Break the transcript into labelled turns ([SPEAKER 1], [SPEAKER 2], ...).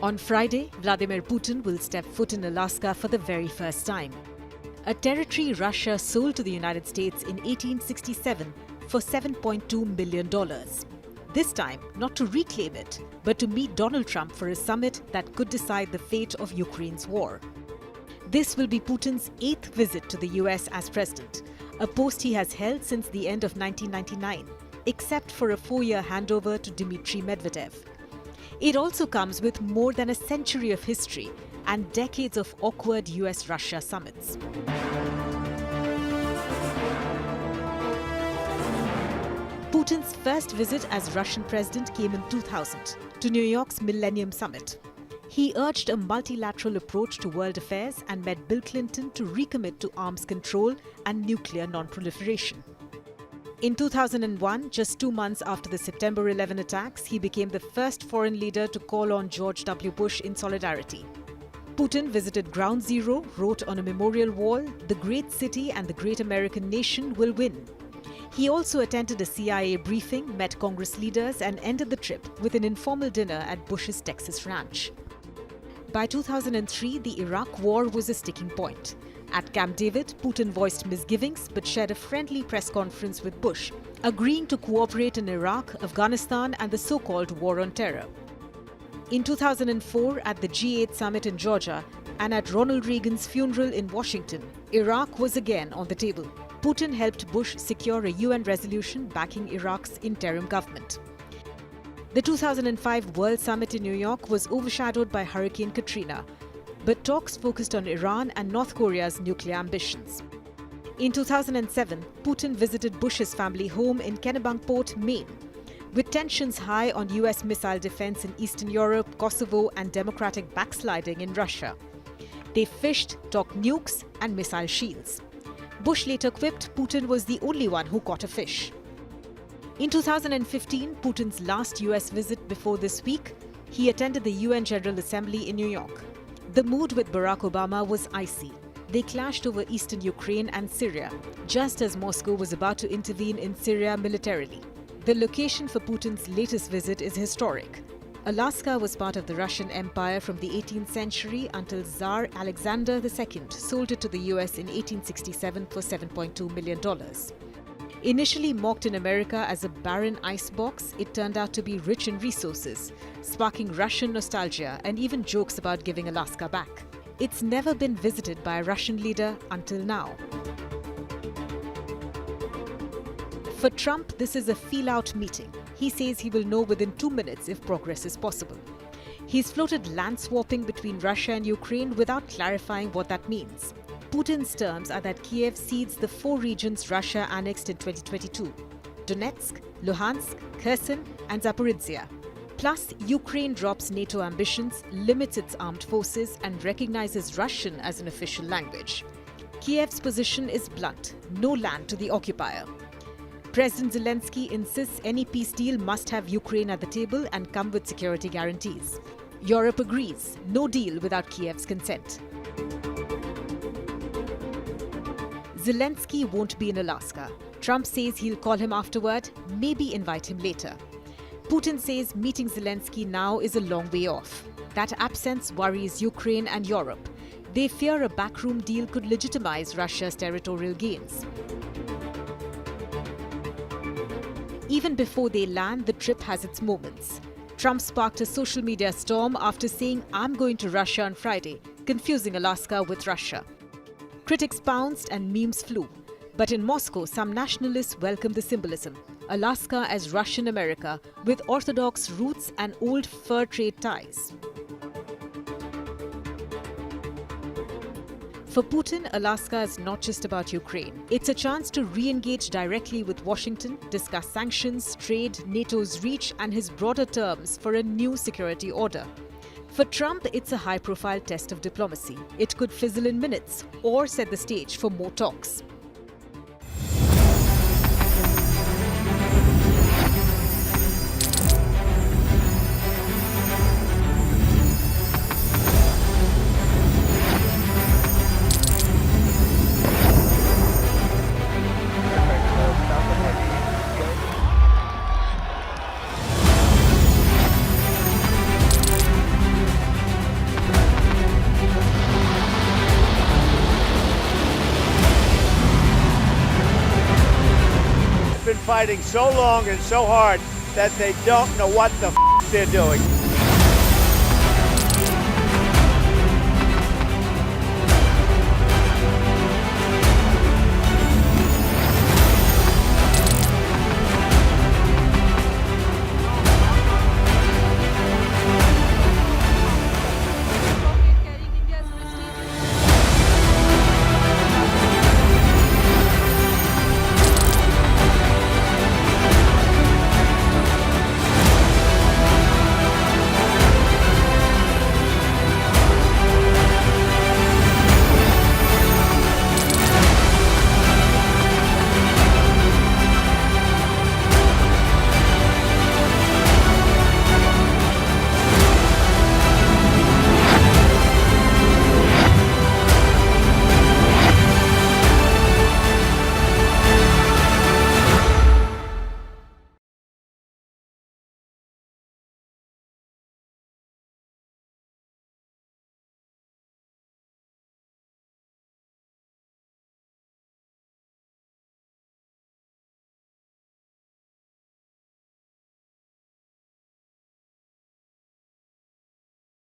[SPEAKER 1] On Friday, Vladimir Putin will step foot in Alaska for the very first time. A territory Russia sold to the United States in 1867 for $7.2 million. This time, not to reclaim it, but to meet Donald Trump for a summit that could decide the fate of Ukraine's war. This will be Putin's 8th visit to the US as president, a post he has held since the end of 1999, except for a 4-year handover to Dmitry Medvedev. It also comes with more than a century of history and decades of awkward US-Russia summits. Putin's first visit as Russian president came in 2000 to New York's Millennium Summit. He urged a multilateral approach to world affairs and met Bill Clinton to recommit to arms control and nuclear non-proliferation. In 2001, just 2 months after the September 11 attacks, he became the first foreign leader to call on George W. Bush in solidarity. Putin visited Ground Zero, wrote on a memorial wall, "The great city and the great American nation will win." He also attended a CIA briefing, met Congress leaders, and ended the trip with an informal dinner at Bush's Texas ranch. By 2003, the Iraq War was a sticking point. At Camp David, Putin voiced misgivings but shared a friendly press conference with Bush, agreeing to cooperate in Iraq, Afghanistan, and the so-called War on Terror. In 2004, at the G8 summit in Georgia and at Ronald Reagan's funeral in Washington, Iraq was again on the table. Putin helped Bush secure a UN resolution backing Iraq's interim government. The 2005 World Summit in New York was overshadowed by Hurricane Katrina, but talks focused on Iran and North Korea's nuclear ambitions. In 2007, Putin visited Bush's family home in Kennebunkport, Maine. With tensions high on US missile defense in Eastern Europe, Kosovo, and democratic backsliding in Russia, they fished, talked nukes, and missile shields. Bush later quipped Putin was the only one who caught a fish. In 2015, Putin's last US visit before this week, he attended the UN General Assembly in New York. The mood with Barack Obama was icy. They clashed over eastern Ukraine and Syria, just as Moscow was about to intervene in Syria militarily. The location for Putin's latest visit is historic. Alaska was part of the Russian Empire from the 18th century until Tsar Alexander II sold it to the US in 1867 for $7.2 million. Initially mocked in America as a barren icebox, it turned out to be rich in resources, sparking Russian nostalgia and even jokes about giving Alaska back. It's never been visited by a Russian leader until now. For Trump, this is a feel-out meeting. He says he will know within 2 minutes if progress is possible. He's floated land swapping between Russia and Ukraine without clarifying what that means. Putin's terms are that Kiev cedes the 4 regions Russia annexed in 2022: Donetsk, Luhansk, Kherson, and Zaporizhia. Plus, Ukraine drops NATO ambitions, limits its armed forces, and recognizes Russian as an official language. Kiev's position is blunt: no land to the occupier. President Zelensky insists any peace deal must have Ukraine at the table and come with security guarantees. Europe agrees: no deal without Kiev's consent. Zelensky won't be in Alaska. Trump says he'll call him afterward, maybe invite him later. Putin says meeting Zelensky now is a long way off. That absence worries Ukraine and Europe. They fear a backroom deal could legitimize Russia's territorial gains. Even before they land, the trip has its moments. Trump sparked a social media storm after saying, "I'm going to Russia on Friday," confusing Alaska with Russia. Critics pounced and memes flew. But in Moscow, some nationalists welcomed the symbolism. Alaska as Russian America, with Orthodox roots and old fur trade ties. For Putin, Alaska is not just about Ukraine. It's a chance to re-engage directly with Washington, discuss sanctions, trade, NATO's reach, and his broader terms for a new security order. For Trump, it's a high-profile test of diplomacy. It could fizzle in minutes or set the stage for more talks.
[SPEAKER 2] fighting so long and so hard that they don't know what the they're doing.